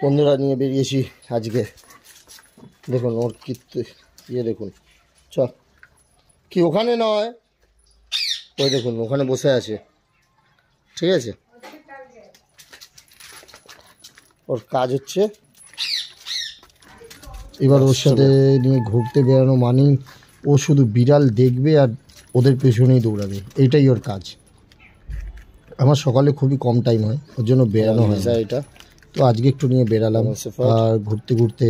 বন্ধুরা নিয়ে বেরিয়েছি আজকে। দেখুন ওর কি ইয়ে, দেখুন চ কি ওখানে নয়, ওই দেখুন ওখানে বসে আছে, ঠিক আছে। ওর কাজ হচ্ছে এবার ওর সাথে নিয়ে ঘুরতে বেড়ানো, মানেই ও শুধু বিড়াল দেখবে আর ওদের পেছনেই দৌড়াবে, এইটাই ওর কাজ। আমার সকালে খুবই কম টাইম হয়, ওর জন্য বেড়ানো হয় না এটা। তো আজকে একটু নিয়ে বেড়ালাম, আর ঘুরতে ঘুরতে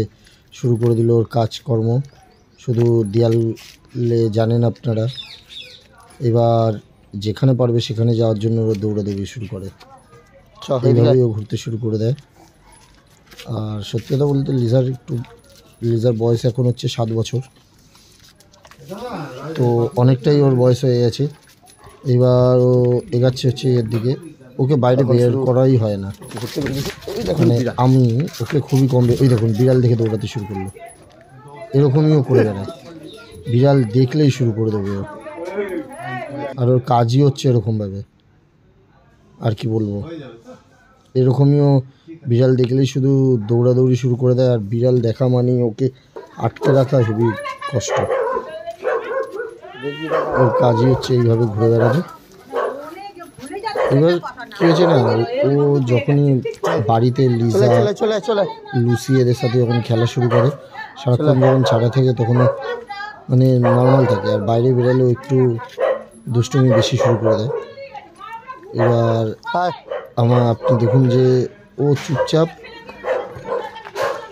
শুরু করে দিল ওর কাজকর্ম। শুধু দেয়ালে জানেন আপনারা, এবার যেখানে পারবে সেখানে যাওয়ার জন্য ওরা দৌড়াদৌড়ি শুরু করে, এইভাবেই ও ঘুরতে শুরু করে দেয়। আর সত্যি কথা বলতে লিজার বয়স এখন হচ্ছে 7 বছর, তো অনেকটাই ওর বয়স হয়ে গেছে। এবার ও এগাচ্ছে হচ্ছে এর দিকে, ওকে বাইরে বের করাই হয় না, মানে আমি ওকে খুবই কম। ওই দেখুন বিড়াল দেখে দৌড়াতে শুরু করলো, এরকমই ও করে বেড়ায়, বিড়াল দেখলেই শুরু করে দেবে ও। আর ওর কাজই হচ্ছে এরকমভাবে, আর কি বলবো, এরকমইও বিড়াল দেখলেই শুধু দৌড়াদৌড়ি শুরু করে দেয়। আর বিড়াল দেখা মানেই ওকে আটকে রাখা খুবই কষ্ট, ওর কাজই হচ্ছে এইভাবে ঘুরে বেড়াবে। এবার কী হয়েছে না, ও যখনই বাড়িতে লিজা, লুসি এদের সাথে যখন খেলা শুরু করে, সারাক্ষণ যখন ছাড়া থাকে তখন মানে নর্মাল থাকে, আর বাইরে বেরোলেও একটু দুষ্টুমি বেশি শুরু করে দেয়। এবার আপনি দেখুন যে ও চুপচাপ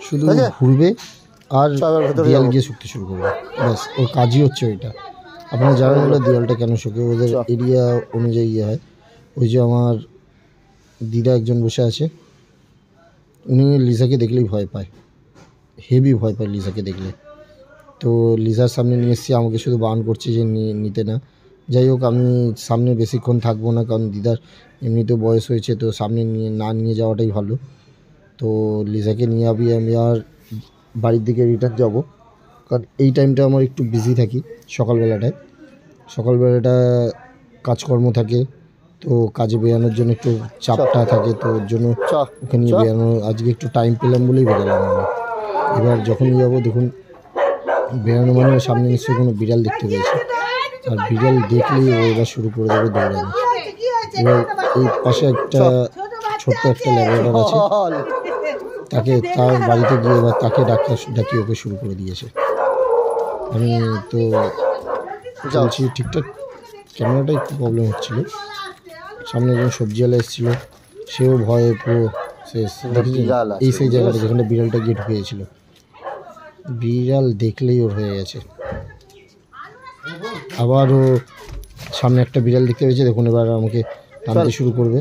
শুধু ঘুরবে আর দেয়াল গিয়ে শুকতে শুরু করবে, ব্যাস ওর কাজই হচ্ছে ওইটা। আপনারা জানেন হলো দেয়ালটা কেন শুকে, ওদের এরিয়া অনুযায়ী ইয়ে হয়। ওই যে আমার দিদা একজন বসে আছে, উনি লিজাকে দেখলেই ভয় পায়, হেভি ভয় পায় লিজাকে দেখলে। তো লিজার সামনে নিয়ে এসেছি, আমাকে শুধু বারণ করছে যে নিতে না। যাই হোক, আমি সামনে বেশিক্ষণ থাকবো না, কারণ দিদার এমনিতেও বয়স হয়েছে, তো সামনে নিয়ে যাওয়াটাই ভালো। তো লিজাকে নিয়ে আমি আর বাড়ির দিকে রিটার্ন যাব, কারণ এই টাইমটা আমার একটু বিজি থাকি। সকালবেলাটা কাজকর্ম থাকে, তো কাজে বেরানোর জন্য একটু চাপটা থাকে, তো ওর জন্য ওকে নিয়ে বেরানো আজকে একটু টাইম পেলাম বলেই বেরোলাম আমি। এবার যখনই যাবো দেখুন বেরানো মানে সামনে নিশ্চয়ই কোনো বিড়াল দেখতে পেয়েছে, আর বিড়াল দেখলেই ও এবার শুরু করে দেবে দৌড়ানো। এবার এই পাশে একটা ছোট্ট একটা ল্যাবরেটর আছে, তার বাড়িতে গিয়ে এবার তাকে ডাকি ওকে শুরু করে দিয়েছে। আমি তো যাচ্ছি ঠিকঠাক, ক্যামেরাটা একটু প্রবলেম হচ্ছিলো। সামনে একজন সবজিওয়ালা এসেছিলো, সেও ভয়ে পুরো শেষ। এই সেই জায়গাটা যেখানে বিড়ালটা গিয়ে ঢুকে গেছিল, বিড়াল দেখলেই ওর হয়ে গেছে। আবার ও সামনে একটা বিড়াল দেখতে পেয়েছে, দেখুন এবার আমাকে টানতে শুরু করবে।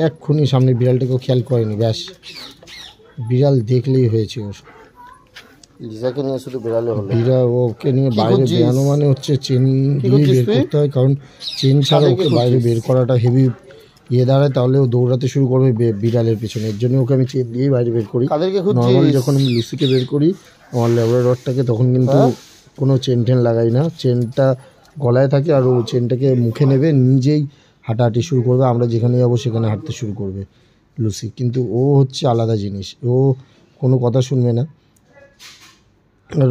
এক্ষুনি সামনে বিড়ালটাকেও খেয়াল করেনি, ব্যাস বিড়াল দেখলেই হয়েছে ওর। লিজাকে নিয়ে শুধু বেড়ালে হলো, ওকে নিয়ে বাইরে বেরানো মানে হচ্ছে চেন দিয়ে বের করতে হয়, কারণ চেন ছাড়া ওকে বাইরে বের করাটা হেভি দাঁড়ায়, তাহলে ও দৌড়াতে শুরু করবে বিড়ালের পিছনে। এর জন্য ওকে আমি চেন দিয়েই বাইরে বের করি। নর্মালি যখন আমি লুসিকে বের করি আমার ল্যাবরেটরটাকে, তখন কিন্তু কোনো চেন লাগাই না, চেনটা গলায় থাকে, আর ও চেনটাকে মুখে নেবে, নিজেই হাঁটাহাঁটি শুরু করবে, আমরা যেখানে যাবো সেখানে হাঁটতে শুরু করবে লুসি। কিন্তু ও হচ্ছে আলাদা জিনিস, ও কোনো কথা শুনবে না। আর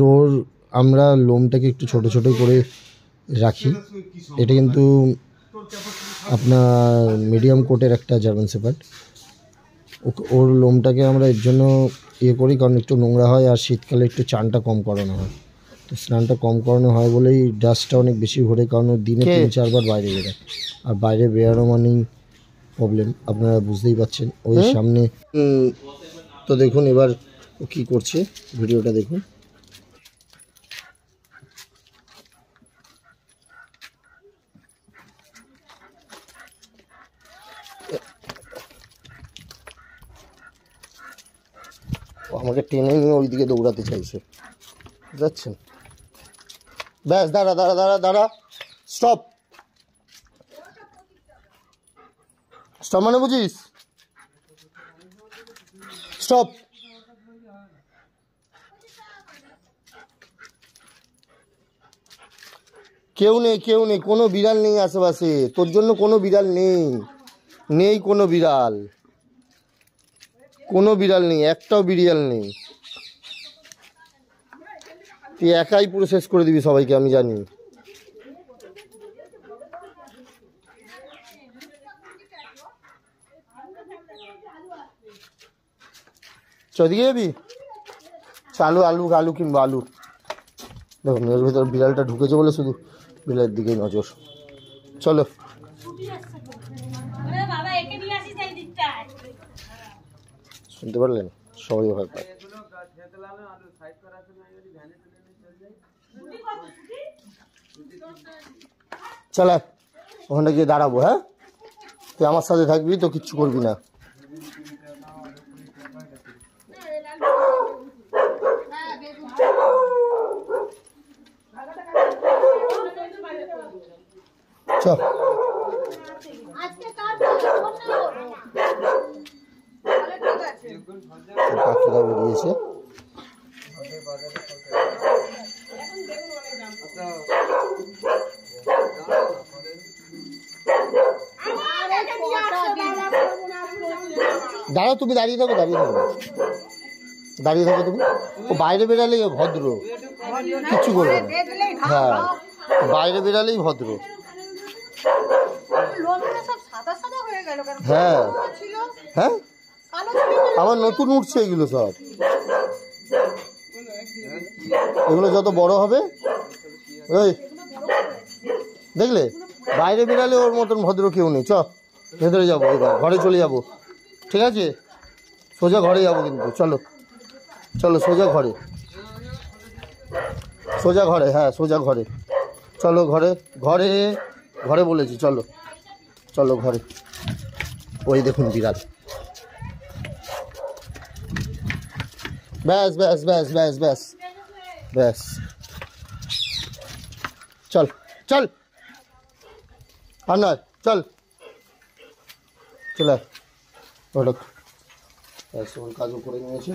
আমরা লোমটাকে একটু ছোট ছোট করে রাখি, এটা কিন্তু আপনার মিডিয়াম কোটের একটা জার্মান শেপার্ড। ওর লোমটাকে আমরা এর জন্য করি, কারণ একটু নোংরা হয়, আর শীতকালে একটু চানটা কম করানো হয়, তো স্নানটা কম করানো হয় বলেই ডাস্টটা অনেক বেশি ঘোরে, কারণ দিনে 3-4 বার বাইরে বেরোয়, আর বাইরে বেরোনো মানেই প্রবলেম, আপনারা বুঝতেই পারছেন। ওই সামনে তো দেখুন এবার ও কী করছে, ভিডিওটা দেখুন। আমাকে টেনে নিয়ে ওইদিকে দৌড়াতে চাইছে, যাচ্ছেন। ব্যাস দাঁড়া, স্টপ মানে বুঝিস, স্টপ। কেউ নেই, কোনো বিড়াল নেই আশেপাশে, তোর জন্য কোনো বিড়াল নেই কোনো বিড়াল। কোনো বিড়াল নেই, একটাও বিড়াল নেই। তুই একাই পুরো শেষ করে দিবি সবাইকে, আমি জানি। চদিকে যাবি? চালু আলু আলু কিনবো, আলু। দেখুন এর ভিতর বিড়ালটা ঢুকেছে বলে শুধু বিড়ালের দিকেই নজর। চলো। শুনতে পারলেন? সবাই ভয় পায়। চল ওখানটা গিয়ে দাঁড়াবো। হ্যাঁ, তুই আমার সাথে থাকবি তো, কিচ্ছু করবি না। চল। কাকিরা বেরিয়েছে। দাঁড়াও, তুমি দাঁড়িয়ে থাকো, দাঁড়িয়ে থাকো, দাঁড়িয়ে থাকো তুমি। ও বাইরে বেরালে ভদ্র, কিচ্ছু করবে না। হ্যাঁ, বাইরে বেরালেই ভদ্র। হ্যাঁ হ্যাঁ, আবার নতুন উঠছে এগুলো সব। এগুলো যত বড় হবে, ওই দেখলে বাইরে বেরালে ওর মতন ভদ্র কেউ নেই। চ ভেতরে যাবো, এবার ঘরে চলে যাব। ঠিক আছে, সোজা ঘরে যাবো কিন্তু। চলো চলো, সোজা ঘরে, সোজা ঘরে। হ্যাঁ, সোজা ঘরে। চলো ঘরে, ঘরে ঘরে বলেছি। চলো চলো ঘরে। ওই দেখুন বিড়াল। ব্যাস ব্যাস ব্যাস ব্যাস ব্যাস ব্যাস। চল চল, আর নয়, চল চলে। ওটা কাজও করে নিয়েছে।